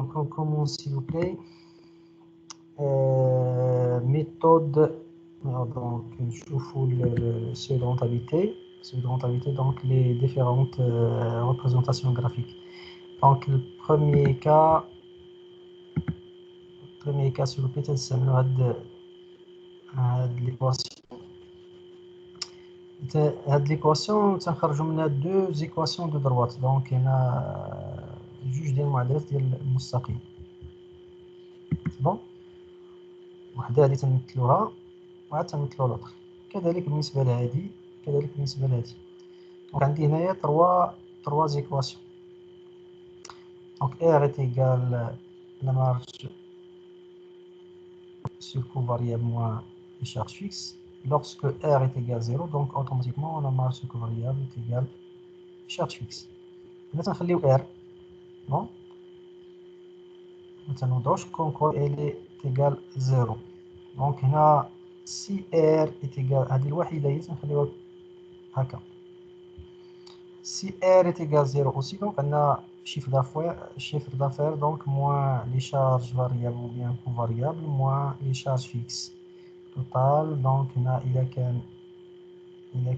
Donc on commence s'il vous plaît. Méthode, donc نشوفوا le seuil de rentabilité. Seuil de rentabilité, donc les différentes représentations graphiques. Donc le premier cas s'il vous plaît تنسميو هاد l'équation. هاد l'équation تنخرجوا منها deux équations de droite. donc هنا جوج ديال المعادلات ديال المستقيم. c'est bon. وحده هادي تنمثلوها وعاد تنمثلو لوطر. كذلك بالنسبه لهادي كذلك بالنسبه لهادي. دونك عندي هنايا trois équations. donc R est égal la marge sur covariable moins les charges fixes. Lorsque R est égal à 0, donc automatiquement la marge sur covariable est égale charge fixe. Là تنخليو R. bon. ما تنوضعوش comme quoi elle est égale 0. donc هنا si R est égal هذه الوحيدة هي تنخليوها هكا. si R est égal à 0 aussi, donc on a chiffre d'affaires, donc moins les charges variables ou bien covariables, moins les charges fixes. Total, donc on a il y a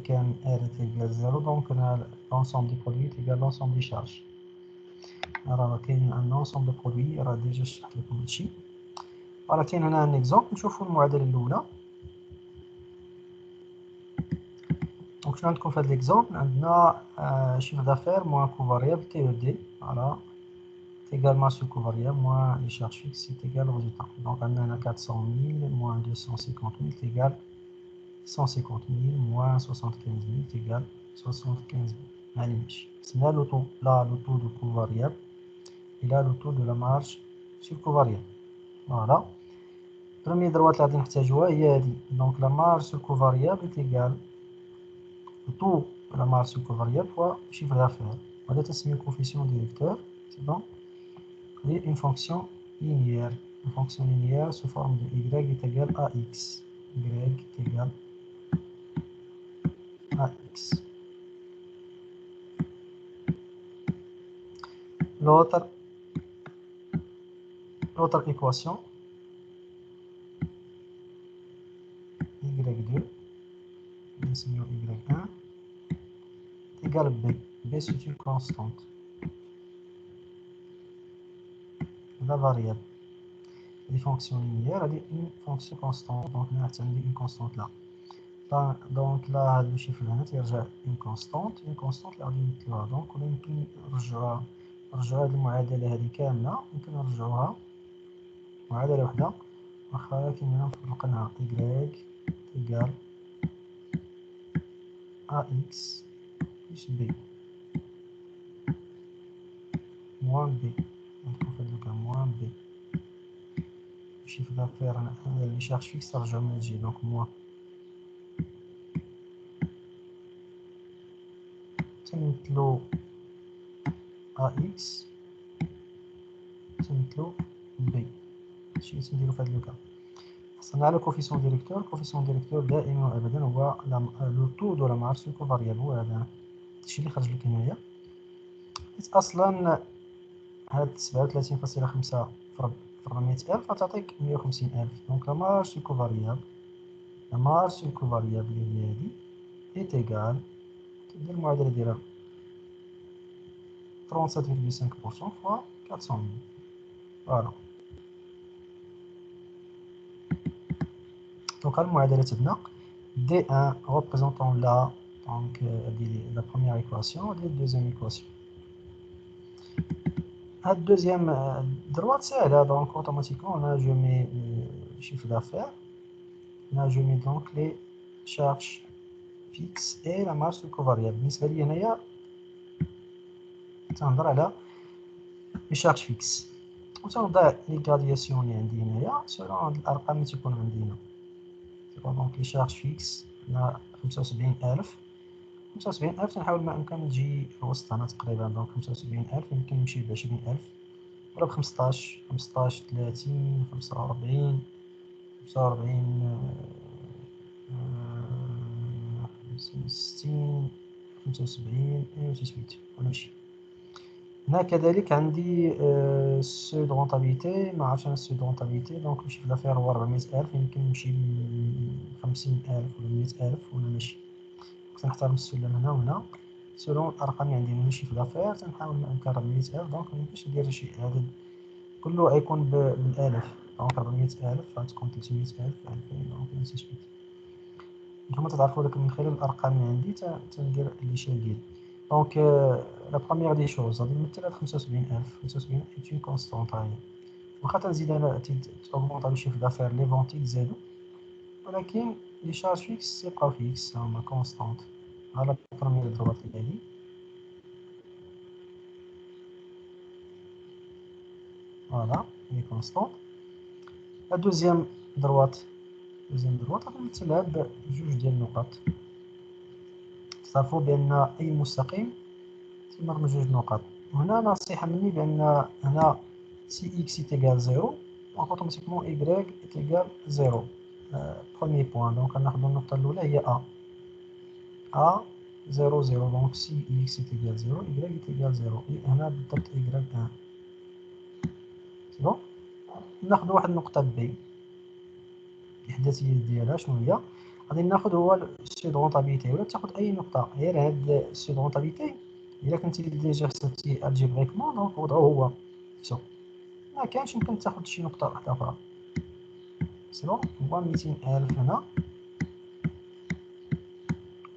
qu'un R est égal à 0, donc on a l'ensemble des produits est égal à l'ensemble des charges. Alors il y a un ensemble de produits, on a déjà شرحت لكم هادشي. voilà كاين هنا un exemple نشوفوا المعادلة الأولى. donc شنو عندكم في هذا l'exemple عندنا chiffre d'affaires moins covariable TED. voilà. égal marge sur covariable moins les charges fixes c'est égal au résultat. donc on a 400 000 moins 250 000 c'est égal 150 000 moins 75 000 c'est égal 75 000. allez c'est là le taux de covariable et là le taux de la marge sur covariable. voilà. première droite اللي غادي نحتاجوها هي هذه. donc la marge sur covariable est égal le taux de la marge sur covariable fois chiffre d'affaires. وهذا تسميه coefficient directeur. c'est bon. et une fonction linéaire. Une fonction linéaire sous forme de y est égal à x. y est égal à x. L'autre équation, y2, y1, est égal à b. b c'est une constante. La variable. Les fonctions linéaires, elle est une fonction constante. Donc, on a une constante là. donc là, le chiffre là, c'est une constante là, donc on يمكن نرجعوا هذه المعادلة هذه كاملة يمكن نرجعوها معادلة وحدة واخا كاينين نفرقناها y égal ax plus b moins b. donc on fait le cas moins b. le chiffre d'affaires les charges fixes نرجعو من الجي donc moins تنمثلو ax تنمثلو b. هادشي اللي تنديرو في هاد الكا. حصلنا على coefficient directeur دائما وابدا هو لو طو دو لا مارج سور كوفاريابل. هو هذا هادشي اللي خرج لك هنايا. حيت اصلا هاد 37.5 في 400,000 غتعطيك 150,000. دونك لا مارج سور كوفاريابل اللي هي هادي ايت ايكال كدير المعادله ديالها 37.5% فوا 400,000. فوالا. donc المعادله تبنا D1 représentant la première équation et la deuxième équation. La deuxième droite c'est là, donc automatiquement là je mets le chiffre d'affaires, là je mets donc les charges fixes et la marge sur covariable. بالنسبه لي هنايا تنهضر على les charges fixes وتنوضع لي غادياسيون اللي عندي هنايا سولون الارقام اللي تيكونوا عندي هنا. donc les charges fixes هنا 75,000 تنحاول ما امكن نجي في وسط هنا تقريبا. دونك 75,000 يمكن نمشي ب 20,000 ولا ب 15 30 45 60 75 ونمشي. هنا كذلك عندي السيو دو رونتابيليتي، ما عرفتش انا السيو دو رونتابيليتي. دونك الشيفر دافير هو 400,000، يمكن نمشي ل 50,000 ولا 100,000 ولا ماشي. تنحترم السلم هنا وهنا سولون الارقام اللي عندي من الشيفر دافير، تنحاول نكرر 100,000. دونك ميمكنش ندير شي عدد كله غيكون بالالاف. دونك 400,000 غتكون 300,000 2000 دونك نسيت سويت. نتوما تعرفوا لك من خلال الارقام اللي عندي تندير لي شي ديالي. دونك لا بروميير دي شوز غادي نمثل هاد 75,000. 75 ايت اون كونستونط هاهي، واخا تنزيد انا تاوغمونطا لو شيفر دافير لي فونتي يزادو، ولكن لي شارج فيكس يبقاو فيكس هما كونستونط. ها لا بروميير دروات اللي هادي فوالا هي كونستونط. لا دوزيام دروات غادي نمثلها بجوج ديال النقط. تعرفوا بان اي مستقيم تيمر من جوج نقط. وهنا نصيحة مني بان هنا سي اكس تيغال زيرو دونك اوتوماتيكمون ايكغيك تيغال زيرو. بروميي بوان دونك غناخدو النقطة الأولى هي ا زيرو زيرو. دونك سي اكس تيغال زيرو ايكغيك تيغال زيرو. هنا بالضبط ايكغيك ان سي بون. ناخدو واحد النقطة بي الإحداثية ديالها شنو هي؟ غادي ناخد هو السيو دو رونتابيليتي، ولا تاخد أي نقطة غير هاد السيو دو رونتابيليتي. إلا كنتي ديجا حسبتي الجبريكمون دونك وضعو هو شوف. ما كانش يمكن تاخد شي نقطة واحدة أخرى سي بون. هو 200,000 هنا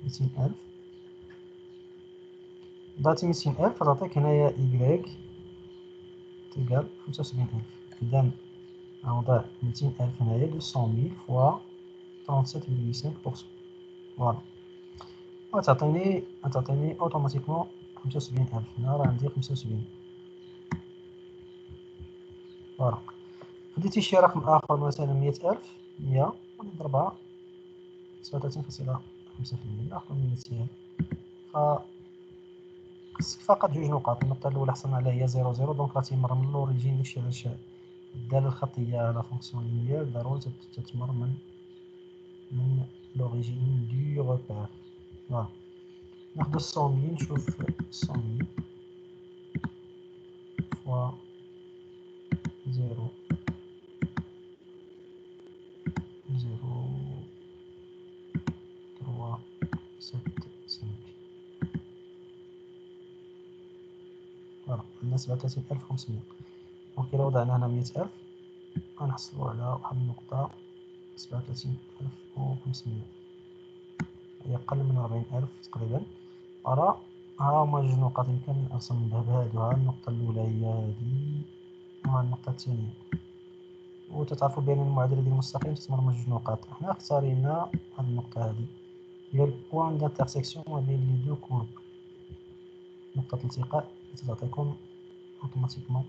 200,000 داتي 200,000 تعطيك هنايا إيكغيك تيكال 75,000. إذا غنضيع 200,000 هنايا 200,000 فوا 37,5%. فوالا غتعطيني اوتوماتيكمون 75,000. هنا راه عندي 75. فوالا خديتي شي رقم آخر مثلا 100,000 100 ونضربها 37.5% ناخدو 200. خصك فقط جوج نقاط. النقطة الأولى حصلنا عليها هي 0 دونك غتمر من لوريجين. داكشي علاش الدالة الخطية على فونكسيون لينيير ضروري تتمر من لوريجين دو روبير. فوالا ناخدو 100,000 نشوف 100,000 فوا 0 0 3 7 5. فوالا عندنا 37,500. دونك إلا وضعنا هنا 100,000 غنحصلو على واحد النقطة 37,500. هي أقل من 40,000 تقريبا. فوالا ها هما جوج نقط يمكن نرسم بهادو. ها النقطة الأولى هي هادي وها النقطة الثانية. وتتعرفوا بأن المعادلة ديال المستقيم تتمر من جوج نقاط. حنا اختارينا هاد النقطة هادي هي البوان دانترسيكسيون ما بين لي دو كورب، نقطة الالتقاء تعطيكم اوتوماتيكمون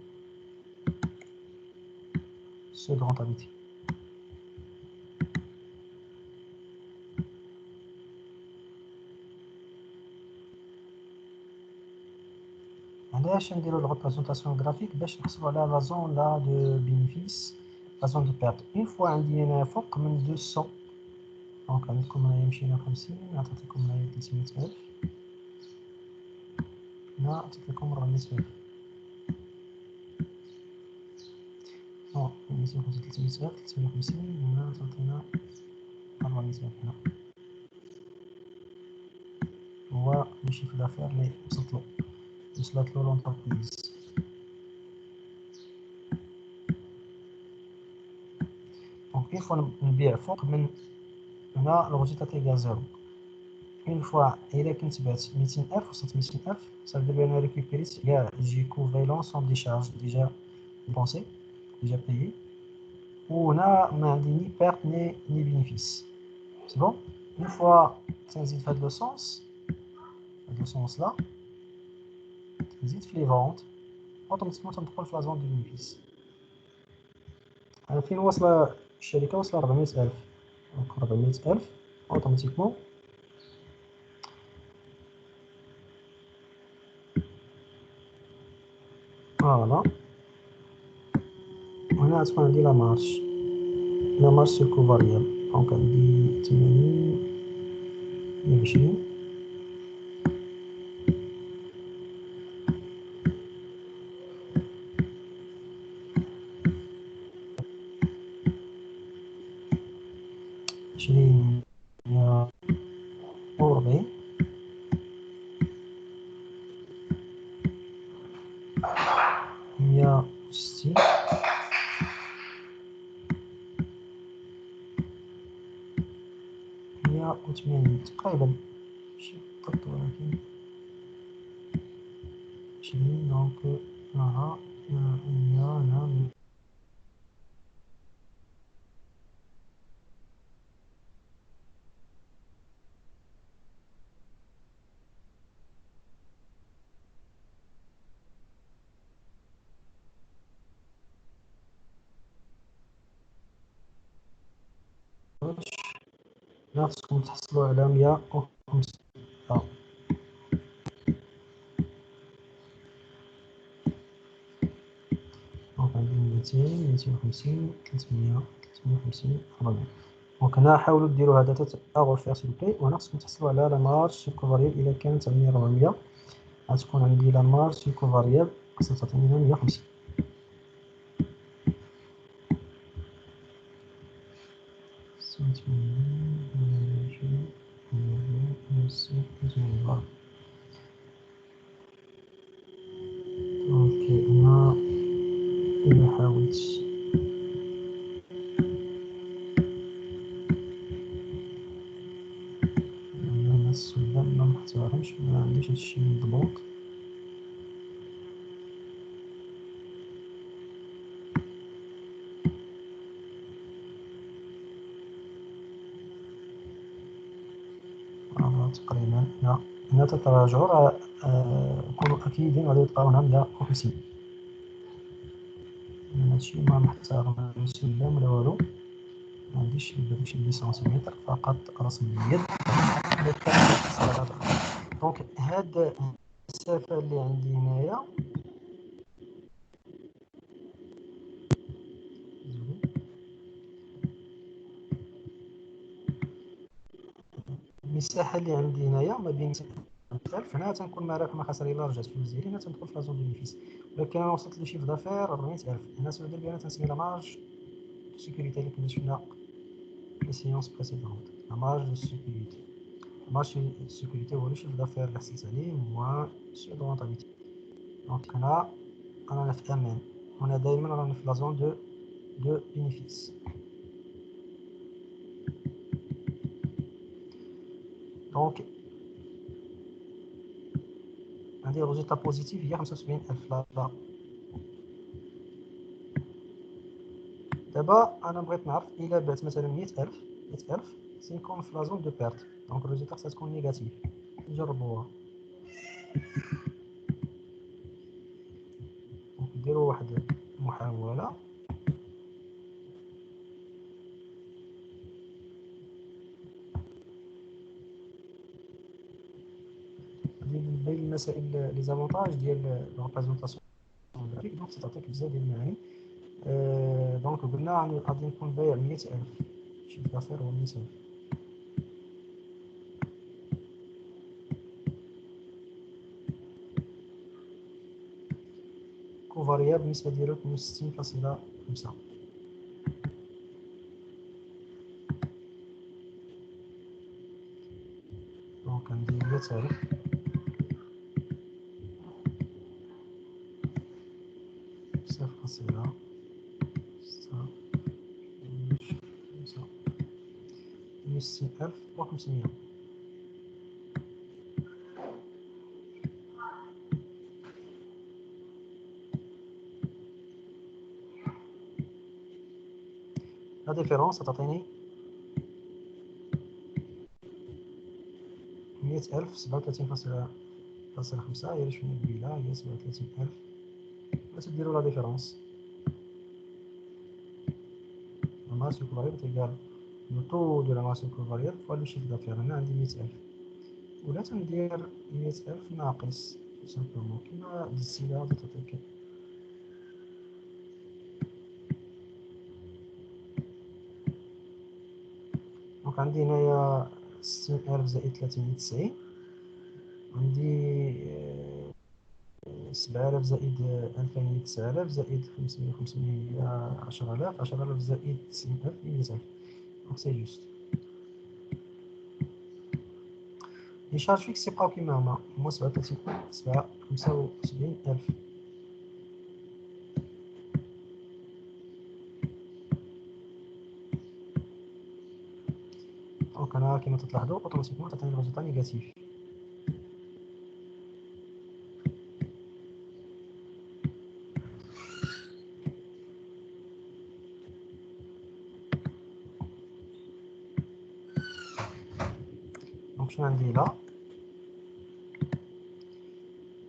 سو دو رونتابيليتي. علاش نديرو الريبريزونطاسيون غرافيك؟ باش نحصلو على لا زون لا دو بينيفيس، لا زون دو بيرت. اون فوا عندي هنا فوق من 200 دونك عندكم هنايا مشينا 50 عطيتكم هنايا 300,000 هنا عطيت لكم 400,000 نو 250 300,000 350 هنا تعطينا 400,000. هنا هو الشيفر دافير اللي وصلتلو لونتربريز. دونك اون فوا نبيع فوق من هنا الغوزيتا تيغال زيرو. اون فوا إلا كنت بعت 200,000 وصلت 200,000 صافي دابا أنا ريكوبيريت كاع جي كوفري سون دي شارج ديجا ديبونسي ديجا بايي. وهنا ما عندي ني بيرت ني بينيفيس سي بون. اون فوا تنزيد في هاد لو سونس، هاد لو سونس لا نزيد في لي فونت اوتوماتيكمون تندخل في لا زون دو بينيفيس. أنا فين واصلة الشركة؟ واصلة 400,000. دونك 400,000 اوتوماتيكمون فوالا. وهنا غتكون عندي لا مارش، لا مارش سير كو فاريابل. دونك عندي 80 120 20 140 160 180 تقريبا ماشي بالضبط ولكن 20 دونك هنا 100 هنا خصكم تحصلوا على 150 دونك عندي 200 250 300 350 400 دونك هنا حاولوا ديروا هذا اغوفير سيل بلاي وهنا خصكم تحصلوا على لا مارج سيكو فاريابل الا كانت عندي 400 غتكون عندي لا مارج سيكو فاريابل خاصها تعطيني 150 اوكي هنا الا حاولت هنا السلم ما محتارمش ما عنديش هادشي مضبوط تقريبا هنا تتراجعوا راه كونوا اكيدين غادي تلقاو هنا 150 هادشي ما محتار لا سلم ولا والو ما عنديش دي سنتيمتر فقط رسم اليد دونك هاد المسافه اللي عندي هنايا المساحه اللي عندي هنايا ما بين 1000 هنا تنكون مالك ما خسر الا رجعت في مزيري هنا تندخل في لازون بينيفيس ولكن انا وصلت لشيف دافير 400000 هنا سوى دير بها تنسمي لا مارج سيكوريتي اللي كنا شفنا في سيونس بريسيدونت لا مارج دو سيكوريتي مارج سيكوريتي هو الشيف دافير اللي حصلت عليه هو سو دو رونتابيليتي دونك هنا رانا في امان هنا دائما رانا في لازون دو بينيفيس دونك عندي الريزلتا بوزيتيف هي 75000 لا دابا انا بغيت نعرف الا بعت مثلا 100000 سيكون في لازون دو بيرت دونك الريزلتا خصها تكون نيجاتيف نجربوها دونك نديرو واحد المحاولة غادي نبين المسائل لي زافونتاج ديال الريبريزونطاسيون جرافيك دونك تعطيك بزاف ديال المعاني دونك قلنا غادي نكون بايع 100000 شي دافير هو 100000 كو فاريابل النسبة ديالو 62.5 دونك عندي 100000 0.6 60500 لا ديفيرونس تعطيني 100000 37.5 هي شنو قبيله هي 37000 تديروا لا ديفيرونس la masse variable égale le taux de la masse variable fois le chiffre d'affaires هنا عندي 100000 ولا تندير 100000 ناقص سامبلومون كيما دزتي لها غادي تعطيك دونك عندي هنايا 60000 زائد 390 عندي 7000 زائد 2000 9000 زائد 500 10000 10000 زائد 90000 100000 دونك سي جوست Les charges fixes يبقاو كيما هما 75,000. دونك انا كيما تلاحظوا اوتوماتيكمون تعطيني الريزلتا نيجاتيف. دونك شنو عندي لا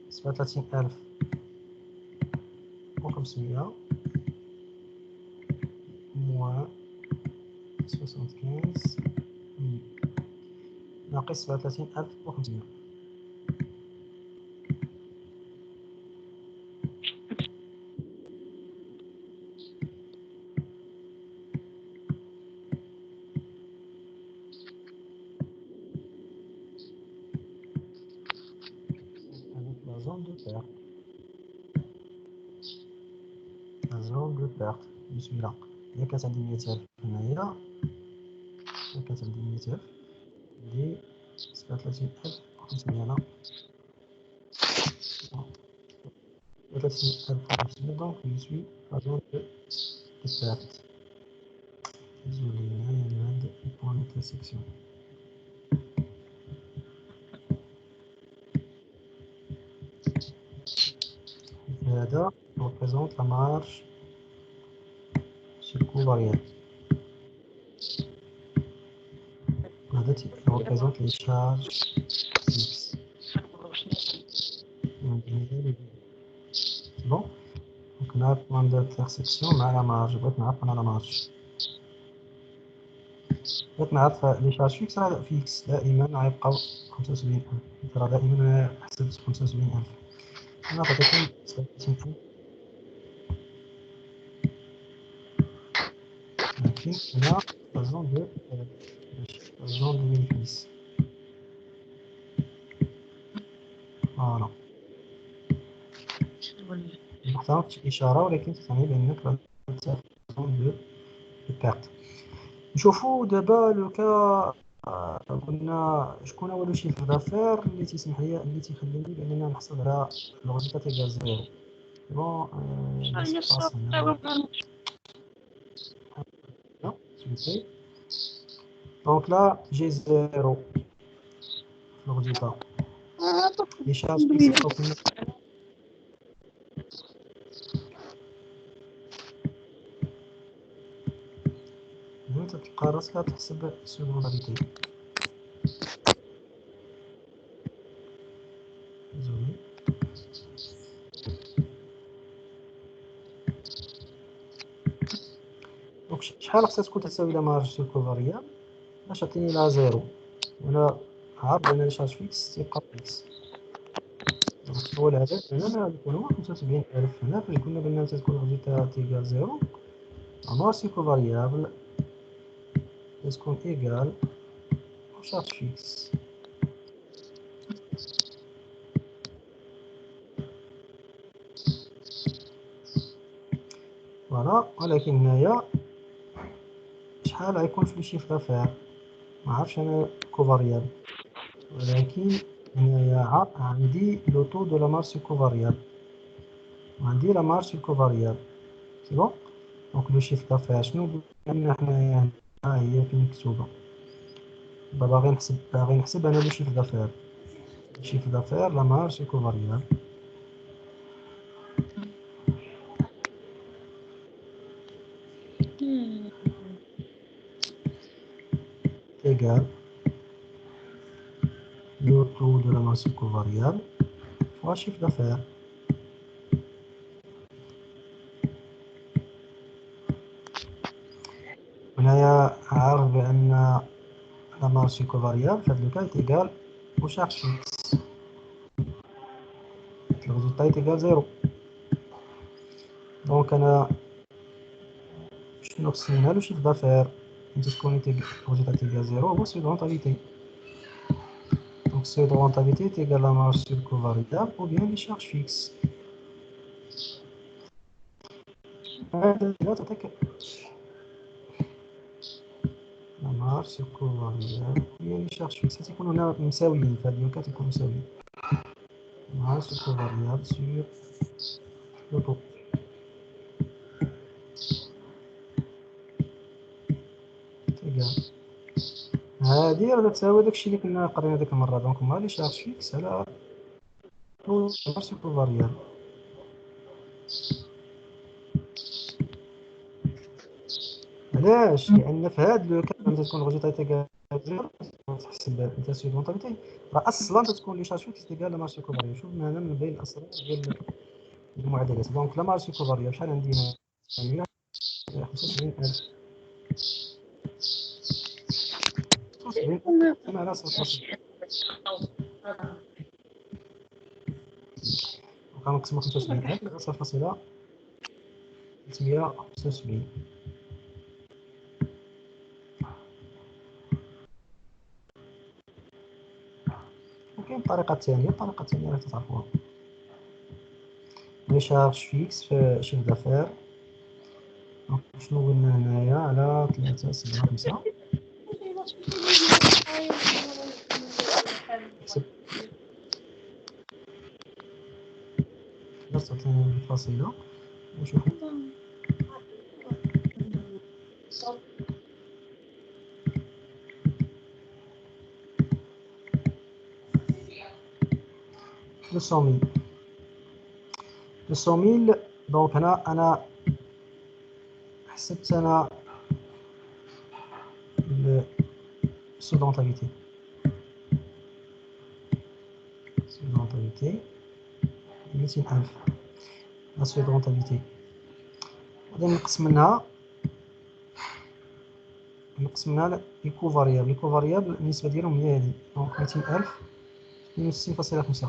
37,500 موان 75 ناقص 37,500. avec la zone de perte. La zone de perte. Je suis là. Il y a 90 متر هنايا. 90 متر. دي 37,500 هنا. 37,500 donc je suis la zone de perte. Désolé, il y a un point d'intersection. هذا représente la marge sur coût variable. هذا représente les charges fixes. C'est bon? Donc on a un point d'intersection مع la marge. بغيت نعرف أنا la marge. بغيت نعرف لي شارج فيكس راه فيكس دائما غيبقاو 75,000. راه دائما حسبت 75,000. هنا عطيتكم 37,000. لكن هنا la zone de bénéfice. فوالا. محترمتش الإشارة ولكن تعني بأنك راه في zone de perte. نشوفو دابا لو كا قلنا شكون هو لو شيفر دافير اللي تيسمح لي اللي تيخليني باننا نحصل على لو ريزلتا تيغال زيرو. بون دونك لا جي زيرو لو ريزلتا لي شارج فيكس كنا هنا تلقى راسك تحسب سيغونتاليتي. دونك شحال خصها تكون تساوي لا مارج سور كوفاريا باش تعطيني لا زيرو. وانا عارف بان لي شارج فيكس تيبقى فيكس. دونك هو الهدف هنا غيكون هو 75,000. هنا فاش قلنا بان تكون الريزلتا تيغال زيرو la marge sur covariable تكون égal aux charges fixes. فوالا. ولكن هنايا شحال غيكون في الشيف دافير ما عرفتش انا كوفاريابل، ولكن هنايا عندي لو طو دو لا مارج سور كوفاريابل وعندي لا مارج سور كوفاريابل. سي بون. دونك لو شيف دافير شنو قلنا حنايا؟ ها هي فين مكتوبه. دابا باغي نحسب انا لو شيف دافير. شيف دافير لا مارج سور كوفاريابل égal le taux de la masse covariable fois chiffre d'affaires. هنايا عارف بأن la masse covariable في هذا الكا est égal au charge fixe. Le résultat est égal 0. Donc أنا شنو خصني هنا لو chiffre d'affaires ملي تكون le résultat est égal 0 هو seuil de rentabilité. Donc seuil de rentabilité est égal à la marge sur covariable ou bien les charges fixes. هذا تعطيك la marge مارش سور كوفاريال يعني شارج فيكس تيكون هنا مساويين في هاد لوكا تيكونو مساويين مارش سور كوفاريال سور لو طو تيكال هادي راه تساوي داكشي اللي كنا قرينا ديك المرة دونك هما لي شارج فيكس على مارش سور كوفاريال علاش؟ لأن في هاد لو كا فهمتي تكون الغوجيتا تيكال زيرو تحسب انت سيدونتاليتي راه أصلا تتكون لي شارج فيكس تيكال لا مارش سور كوفاريال شوف هنا من بين الأسرار ديال المعادلات دونك لا مارش سور كوفاريال شحال عندي هنا 175,000 75 على 0.5 غنقسمو 75,000 على 0.375 وكاين الطريقة الثانية راه تعرفوها لي شارج فيكس في شيف دافير شنو قلنا هنايا على 3.75 نحسب 3.2 ونشوفو لو 100,000 دونك هنا أنا حسبت أنا السودونتاليتي 200,000 لا سودونتاليتي غادي نقص منها لي كوفاريابل النسبة ديالهم هي هادي دونك 200,000 62.5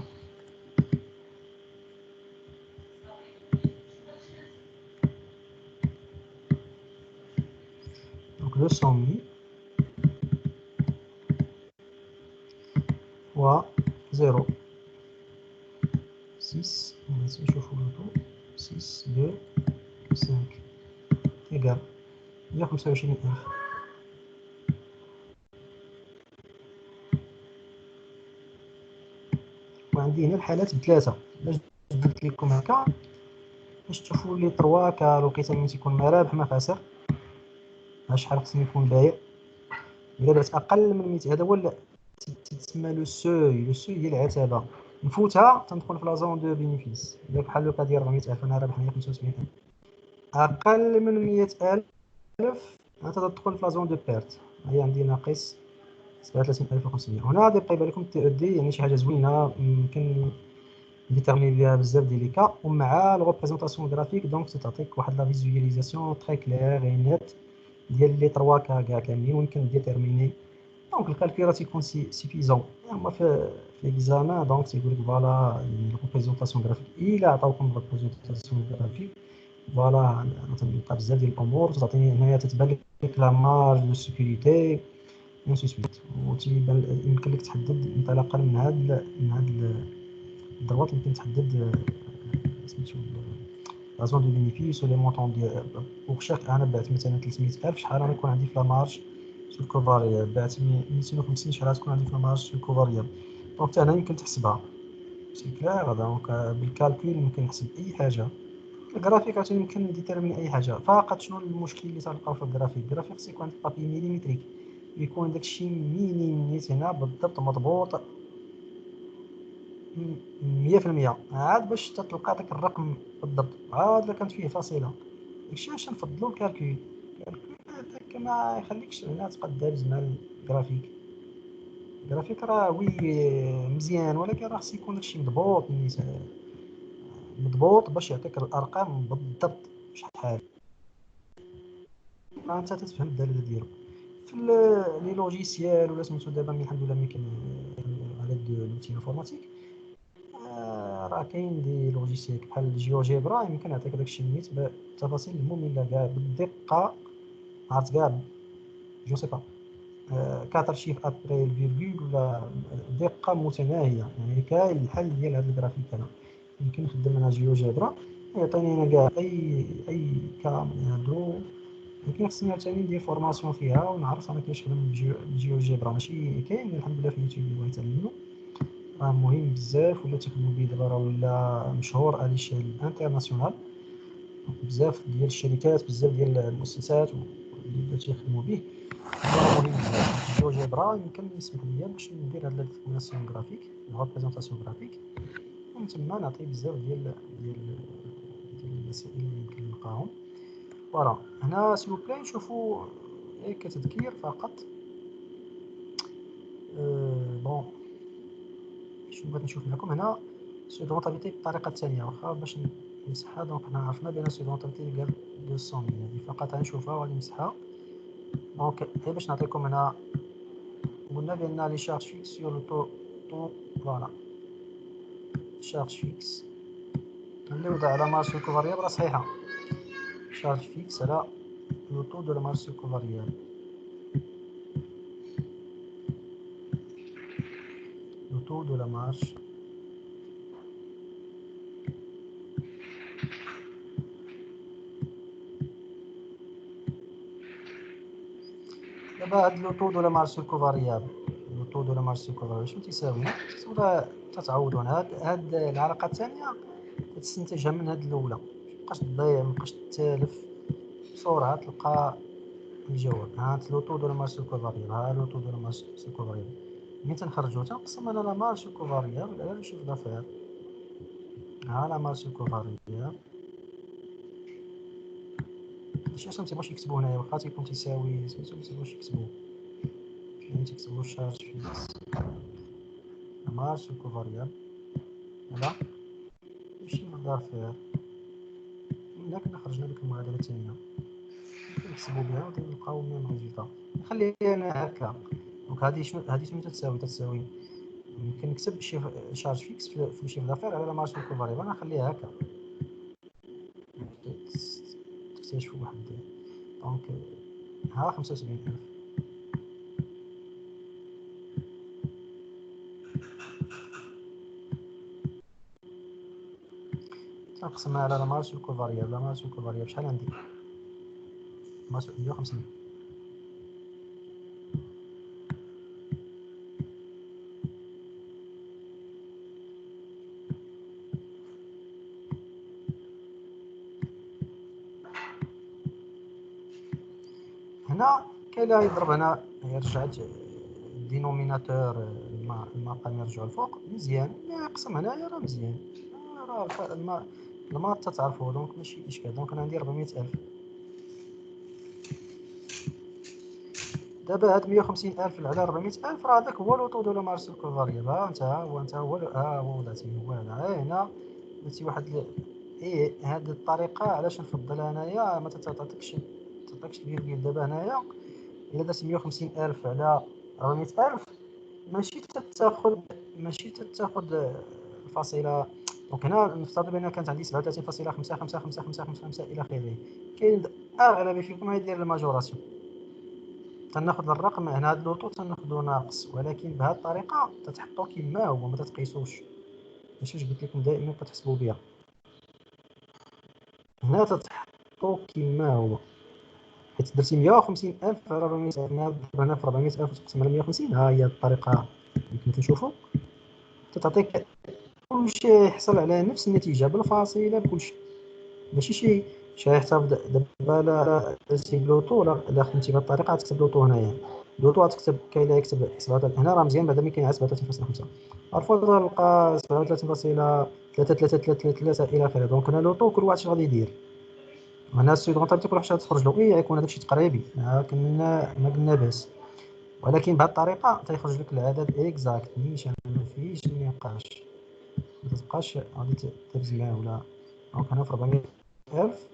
دونك 200,000 و 0 6 نشوفو لوطو 6 2 5 إيكال 125,000 وعندي هنا الحالات بثلاثة باش درت لكم هكا باش تشوفوا لي 3 كالوقيته ملي تيكون ما رابح ما خاسر شحال خصني نكون بايع إلا بعت أقل من 100 هذا هو تسمى لو سوي هي العتبة نفوتها تندخل في لا زون دو بينيفيس إلا بحال لوكا ديال 400,000 أنا رابح 175,000 أقل من 100,000 أنت تدخل في لا زون دو بيرت هي عندي ناقص 37,500 هنا غادي يبقى يبان لكم تي او دي يعني شي حاجة زوينة يمكن ديتيرميني بها بزاف ديال لي كا ومع لو ريبريزونطاسيون غرافيك دونك تعطيك واحد لا فيزواليزاسيون تري كلير اي نيت ديال لي 3 كا كاع كاملين ويمكن ديتيرميني دونك الكالكول راه تيكون سيفيزون هما في ليكزامان دونك تيقول لك فوالا ريبريزونطاسيون غرافيك الا عطاوكم ريبريزونطاسيون غرافيك فوالا تنلقى بزاف ديال الامور تعطيني هنايا تتبان لك لا مارج دو سيكوريتي اونسي سويت وتيبان يمكن لك تحدد انطلاقا من هاد الدروات يمكن تحدد سميتو لا زون دو بينيفيس ولي مونطون ديال بوغ شاك انا بعت مثلا 300,000 شحال غيكون عندي في لا مارج سو كوفاريال بعت 250 شحال غتكون عندي في لا مارج سو كوفاريال دونك حتى هنا يمكن تحسبها سي كلير دونك بالكالكول يمكن نحسب اي حاجه الجرافيك عشان يمكن ديتيرمين اي حاجه فقط شنو المشكل اللي تلقاو في الجرافيك خص يكون عندك بابي ميليمتريك يكون داكشي مينيميت هنا بالضبط مضبوط 100% عاد باش تلقى داك الرقم بالضبط عاد الا كانت فيه فاصله داكشي علاش نفضلو الكالكول هذاك ما يخليكش هنا تبقى دابز مع الجرافيك راه وي مزيان ولكن راه خص يكون داكشي مضبوط باش يعطيك الارقام بالضبط شحال ما انت تتفهم الدلاله ديالو في لي لوجيسيال ولا سميتو دابا الحمد لله ملي كاين على لوتي انفورماتيك راه كاين دي لوجيسيال بحال الجيوجيبرا يمكن يعطيك داكشي نيت بالتفاصيل الممله كاع بالدقه عرفت كاع جو سي با 4 شيف ابري الفيرغول ولا دقه متناهيه يعني كاين الحل ديال هذا الجرافيك هذا يمكن نخدم انا جيوجيبرا يعطيني انا كاع اي كا من هادو ولكن خصني عاوتاني ندير فورماسيون فيها ونعرف انا كيفاش نخدم بالجيوجيبرا. ماشي كاين الحمد لله في اليوتيوب اللي بغا يتعلمو، راه مهم بزاف ولا تخدمو بيه دابا، راه ولا مشهور اليشيل انترناسيونال. بزاف ديال الشركات بزاف ديال المؤسسات اللي بداو تيخدموا به. راه مهم بزاف. الجيوجيبرا يمكن يسمح ليا باش ندير هاد الديكليناسيون غرافيك، الريبريزونطاسيون غرافيك، ومن تما نعطي بزاف ديال المسائل اللي يمكن نلقاهم. فوالا هنا سيلو بلاي نشوفو كتذكير فقط. بون شنو بغيت نشوف معكم هنا سودونتابيلتي بالطريقه الثانيه، واخا باش نمسحها. دونك حنا عرفنا بان سودونتابيلتي اللي قال 200 هذه فقط غنشوفها وغادي نمسحها. دونك غير باش نعطيكم هنا قلنا بان لي شارج فيكس سور لو طو فوالا شارج فيكس نبدا على مارش كوفاريابل راه صحيحه. شارج فيكس على لو طو دو لا مارش كوفاريابل، لو طو دو لا مارش. دابا هاد لو طو دو لا مارش كوفاريابل، لو طو دو لا مارش كوفاريابل شنو تيساوي؟ تتعوضون هاد العلاقه الثانيه تستنتجها من هاد الاولى، مابقاش تضيع مابقاش تالف بسرعه تلقى الجواب. ها لو طو دو لا مارش كوفاريابل، ها لو طو دو لا مارش كوفاريابل. ملي تنخرجو تنقسم على لا مارش كوفاريابل على لو شيف دافير. ها لا مارش كوفاريابل ماشي اصلا متيبغوش يكتبو هنايا، واخا تيكون تيساوي سميتو متيبغوش يكتبو، يعني تيكتبو شارج فيكس لا مارش كوفاريابل على لو شيف دافير. ملي كنا خرجنا ديك المعادله الثانيه نحسبو بها وغادي نلقاو ميم ريزولطا. نخليها انا هكا. دونك هادي شنو تتساوي يمكن نكتب شارج فيكس في الشيف دافير على لا مارج كوفاريابل. انا نخليها هكا تكتشفوا واحد. دونك ها 75,000 تنقسمها على لا مارج كوفاريابل. لا مارج كوفاريابل شحال عندي؟ 150. هنا كاين اللي يضرب هنا رجعت الدينوميناتور المقام يرجعوا الفوق مزيان، يقسم هنايا راه مزيان. راه الماط تعرفوه دونك ماشي اشكال. دونك انا عندي 400,000. دابا هاد 150,000 على 400,000 راه هذاك هو لو طو دو لا مارش كوفاريابل. ها انت ها هو وضعتي هو هذا. هنا درتي واحد هاد الطريقه علاش نفضلها انايا ما تعطيكش الفيرغيل. دابا هنايا الا درتي 150,000 على 400,000 ماشي تتاخد الفاصله. دونك هنا نفترض بان كانت عندي 37.555555 الى اخره. كاين اغلبيه فيكم غيدير الماجوراسيون، تناخد الرقم هنا هاد لوطو تناخدو ناقص، ولكن بهاد الطريقه تتحطو كما هو ما تتقيسوش. ماشي واش قلت لكم دائما كتحسبوا بها. هنا تتحطو كما هو، حيت درتي 150,000 على 400,000. هنا في 400,000 تقسم على 150. ها هي الطريقه اللي كنت نشوفو تتعطيك كلشي يحصل على نفس النتيجه بالفاصله بكلشي. ماشي شي يحسب. دابا لا درتي بلوطو لا خدمتي بهاد الطريقه غتكتب لوطو هنايا. لوطو غتكتب كاين اللي يكتب 37 هنا راه مزيان بعدا ملي كاين 37.5 الفوز غنلقى 37.333 الى اخره. دونك هنا لوطو كل واحد اش غادي يدير. هنا السودونطابيلتي كل واحد تخرج له يكون هذاك الشيء تقريبي ما قلنا باس، ولكن بهاد الطريقه تيخرج لك العدد اكزاكت نيشان ما فيهش نقاش، ما تبقاش غادي تهز معاه ولا. دونك هنا في 400,000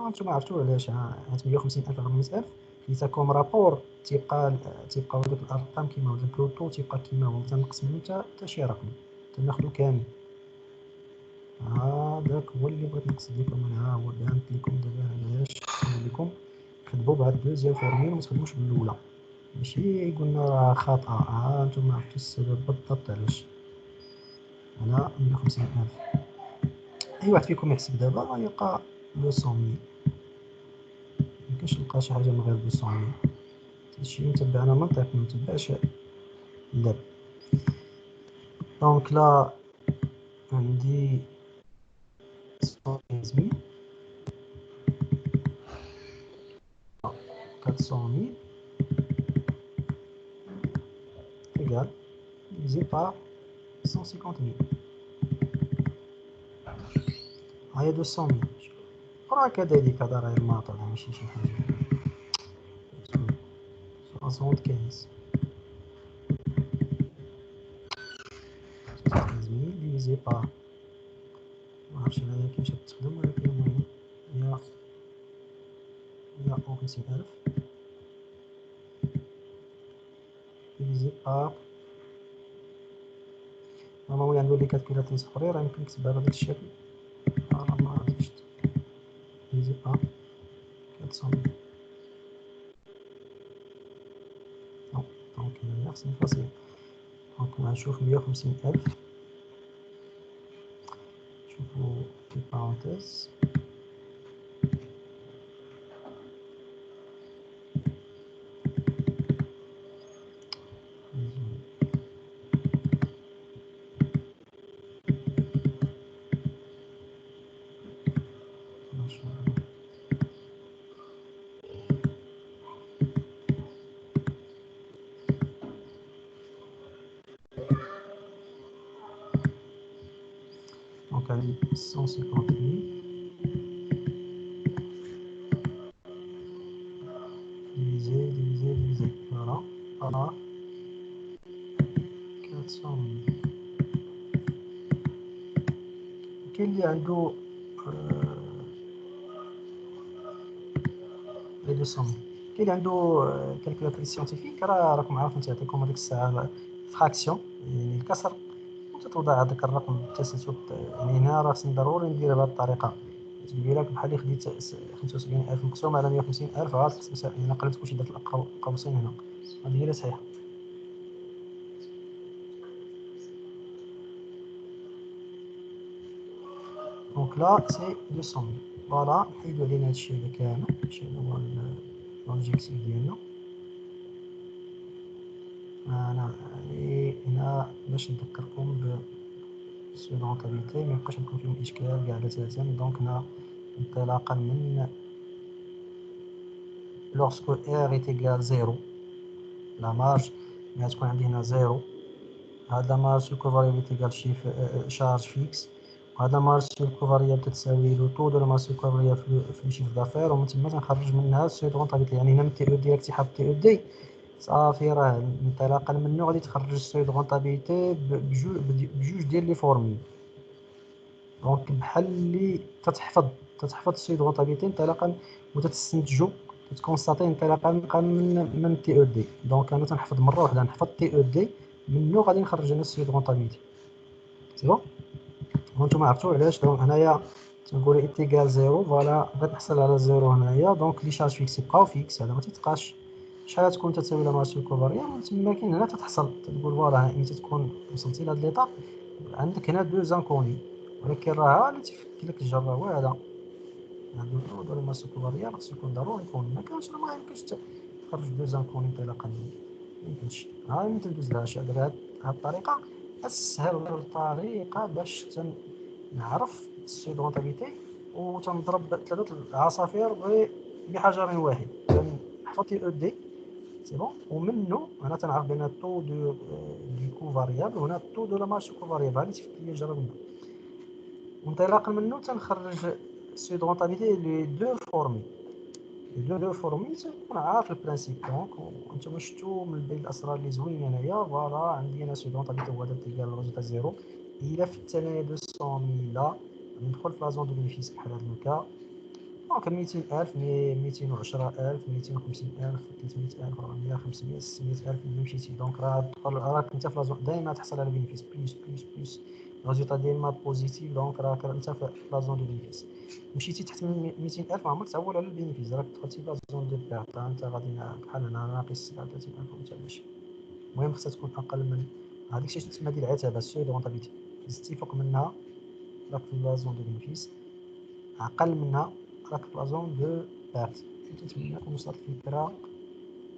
نتوما عرفتوا علاش. حيت 150,000 على 400,000 كيتاكم رابور تيبقاو دوك الارقام كيما هو. داك لوطو تيبقى كيما هو، تنقسمو حتى شي رقم تناخدو كامل. هذاك هو اللي بغيت نقصد لكم. انا هو بانت لكم دابا علاش نقول لكم خدموا بهاد الدوزيام فورمول وما تخدموش بالاولى. ماشي قلنا راه خاطئه. نتوما عرفتوا السبب بالضبط علاش. انا 150,000 اي واحد فيكم يحسب دابا يلقى 200,000. ميمكنش نلقى شي حاجة من غير 200 هادشي نتبع أنا منطق منتبعش اللعب. دونك لا عندي 150,000 400,000 égal divisé par 150,000. هاهي 200,000 راه كذلك هذا راه الماطر ماشي شي حاجة. 75 75,000 divisé par معرفتش هنايا كيفاش تخدم، ولكن المهم هي 150,000 divisé par نورمالمون عندو لي كالكولاتريس اخرين راه يمكن نكتبها بهذا الشكل، راه ما عرفتش divisé par 400,000. دونك هنايا خصني نفاصل، دونك غنشوف 150,000 نشوفو في بارونتيز دونك عندي 150,000 divisé فوالا par 400,000. كاين اللي عندو لي 200,000 كاين اللي عندو كالكولاتريس سيونتيفيك، راكم عارفين تعطيكم هذيك الساعة فراكسيون يعني الكسر وتتوضع هذاك الرقم بالتسلسل. يعني هنا راه خصني ضروري ندير بهذه الطريقة، تجيب لك بحال اللي خديت 75,000 مقسوم على 150,000 عاد هنا قلبت كلشي درت القوسين هنا، هذه هي اللي صحيحة. دونك لا سي 200,000 فوالا. نحيدو علينا هادشي هذا كامل، هادشي هو لوبجيكتيف ديالنا. أنا هنا باش نذكركم بسو رونتابيليتي ميبقاش عندكم فيهم إشكال كاع بتاتا. دونك هنا انطلاقا من لوغسكو R est égal 0 لا مارج ملي تكون عندي هنا 0 هاد لا مارج سو كوفاريابل تيكال شارج فيكس، وهاد لا مارج سو كوفاريابل تتساوي لو طو دو لا مارج سو كوفاريابل في الشيف دافير، ومن تما تنخرج منها السو دو رونتابيليتي. يعني هنا من تي او دي راك تيحط تي او دي صافي، راه انطلاقا منه غادي تخرج السو دو رونتابيليتي بجوج ديال لي فورميل. دونك بحال اللي تتحفظ السو دو رونتابيليتي انطلاقا وتتستنتجو تتكونستاتي انطلاقا من تي او دي. دونك انا تنحفظ مره واحده، نحفظ تي او دي منو غادي نخرج انا السو دو رونتابيليتي. سي بون وانتم عرفتوا علاش. دونك هنايا تنقول ايتيكال زيرو فوالا بغيت نحصل على زيرو هنايا. دونك لي شارج فيكس يبقاو فيكس، هذا ما تيتقاش. شحال تكون تساوي لا مارش كوفاريا تما كاين هنا تتحصل تقول فوالا ملي تكون وصلتي لهاد ليطاب عندك هنا دو زانكوني، ولكن راه اللي تيفك لك الجر هو هذا. هادو دو لا مارش كوفاريا خصو يكون ضروري يكون، ما كانش ما يمكنش تخرج دو زانكوني انطلاقا ميمكنش. ها ما تندوزلهاش بهاد الطريقه اسهل طريقه باش نعرف السو دو رونتابيليتي وتنضرب ثلاثه العصافير بحجر واحد. نحفظ تي او دي سي بون، ومنه انا تنعرف بان الطو دو كو فاريابل وهنا الطو دو لا مارش كو فاريابل هادي تفك لي الجر منه، وانطلاقا منه تنخرج السو دو رونتابيليتي لي دو فورمي. لي دو فورمي تكون عارف البرانسيب. دونك وانتم شفتوا من بين الاسرار اللي زوينه هنايا فوالا عندي انا سو دو رونتابيليتي هو هذا تيكال الريزولتا زيرو. الا في الثانيه 200,000 لا ندخل في لازون دو بينيفيس بحال هذا الكا. دونك 200,000 210,000 250,000 300,000 400 500 600,000 اللي مشيتي. دونك راك انت في لازون دائما تحصل على بينيفيس بليس بليس بليس، الريزولتا ديما بوزيتيف. دونك راك انت في لازون دو بينيفيس. مشيتي تحت 200,000 ما عمرك تعول على البينيفيس، راك دخلتي في لازون دو بيرت، انت غادي بحال هنا ناقص 37,000 وانت ماشي. المهم خصها تكون اقل من هذيك الشيء تسمى ديال العتبه السو دو رونتابيليتي. زدتي فوق منها راك في لازون دو بينيفيس، اقل منها راك في لازون دو بيرت. كنتمنى تكون وصلت الفكرة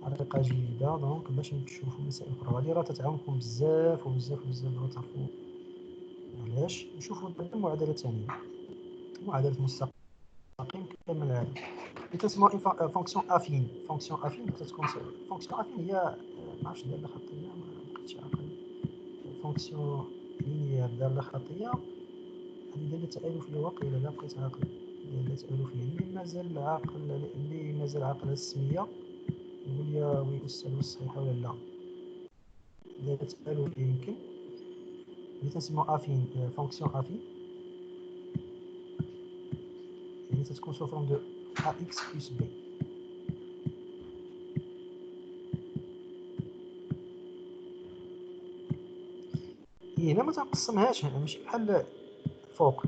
بطريقة جيدة. دونك باش نشوفو مسائل أخرى، هادي راه تتعاونكم بزاف وبزاف وبزاف باش تعرفو علاش. نشوفو المعادلة الثانية، معادلة مستقيم كامل هذا اللي تسمى فونكسيون افين. فونكسيون افين تتكون فونكسيون افين هي معرفتش دالة خطية، مبقيتش عاقل. فونكسيون لينيير دالة خطية هذه دالة تألفية واقيلا، لا بقيت عاقل. دالة تألفية اللي مازال عاقل، اللي مازال عاقل هاد السمية يقول لي وي أستاذ واش صحيحة ولا لا. دالة تألفية يمكن اللي تنسمو افين، فونكسيون افين يعني تتكون سو فورم دو ax plus b. هنا ما تنقسمهاش، ماشي بحال فوق،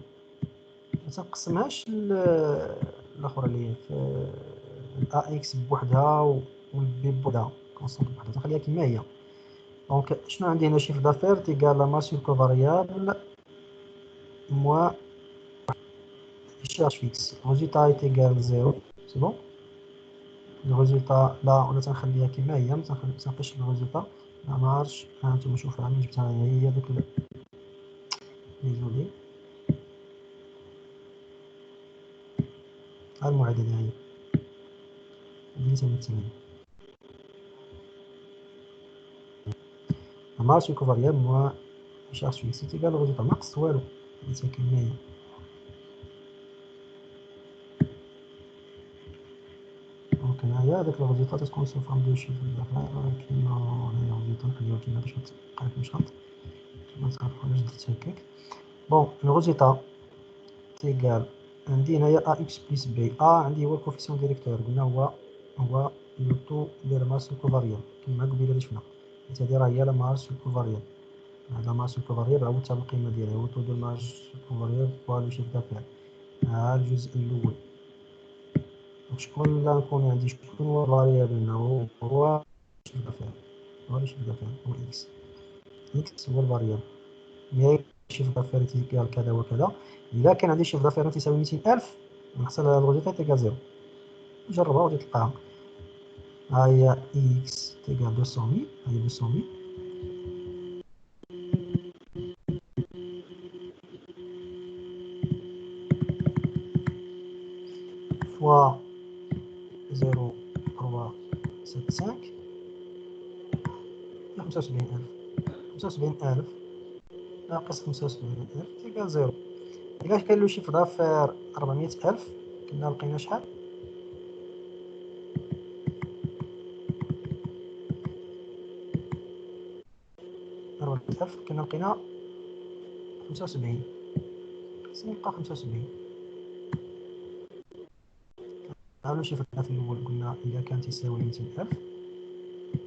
ما تنقسمهاش الاخرى اللي في اكس بوحدها والبي بوحدها كونستانت بوحدها، تنخليها كما هي. دونك شنو عندي هنا؟ شيفر دافير تيكال لا مارج سور كوفاريابل موان شارج فيكس، الريزولتا تيكال زيرو. سي بون، الريزولتا لا ولا تنخليها كما هي، ما تنقصش الريزولتا. لا مارج هانتوما شوفوا راني جبتها هي ديك ديزولي، ها المعادلة هي اللي تمثل لا مارج سور كوفاريابل موان شارج فيكس تيكال الريزولتا، ما نقصت والو، حتى كما هي. دونك هنايا داك الريزولتا تكون سو فورم دو شيفر دافير، ولكن هنايا الريزولتا نخليوها كيما باش متبقاش غلط، ما تعرفوا علاش درت هكاك. بون الريزولتا تيكال عندي هنايا ا اكس بلس بي. ا عندي هو الكوفيسيون ديريكتور، قلنا هو لو طو ديال ماس كوفاريال كما قبيله اللي شفنا، حيت هادي راه هي لا ماس كوفاريال. هذا ماس كوفاريال عاودتها بالقيمه ديالها، هو طو ديال ماس كوفاريال فوا لو شيف دافير. ها الجزء الاول. شكون لا نكون عندي شكون هو الفاريابل هنا؟ هو شيف دافير، هو شيف دافير هو اكس. اكس هو الفاريابل، مي شيف دافير تيكال كذا وكذا. إلا كان عندي شيف دافير تيساوي 200,000 نحصل على الريزولتا تيكال زيرو. جربها وغادي تلقاها. ها هي اكس تيكال 200,000، ها هي 200,000 فوا 0.375 هي 75,000. 75,000 ناقص 75,000 تيكال زيرو. إلا كان له شيف دافير 400,000 كنا لقينا شحال؟ 400,000 كنا لقينا 75، خصني نلقى 75. عاودو شيف دافير الأول قلنا إلا كان تيساوي 200,000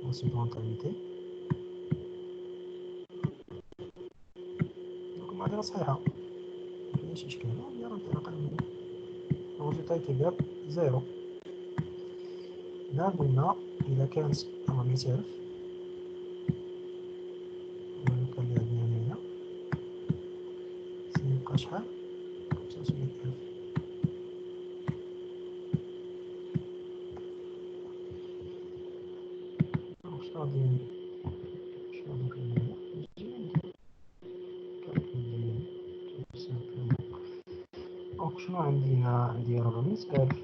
نسيبو رونطابيلتي. دونك المعادلة صحيحة مكاينش إشكال، هي راه أقل من الريزولتا تيكال زيرو. هنا قلنا إلا كانت 400,000 كان اللي عندنا هنايا سيبقى شحال؟ 75,000. واش غادي ندير هنايا؟ دونك شنو عندي هنا؟ عندي 400,000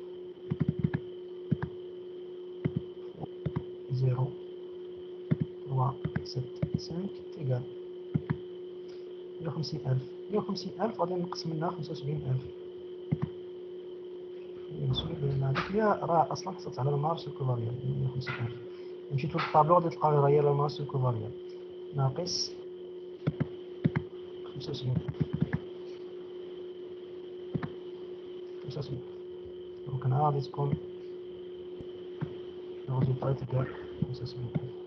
0.375 تيكال 150,000. 150,000 غادي نقص منها 75,000 بالنسبة لأن هذيك هي راه أصلا حصلت على المارش الكوفاريال 150,000. مشيتو للطابلو غادي تلقاو راه هي المارش الكوفاريال ناقص 75,000. 75,000 دونك هنا غادي تكون الريزولتا تاع 75,000.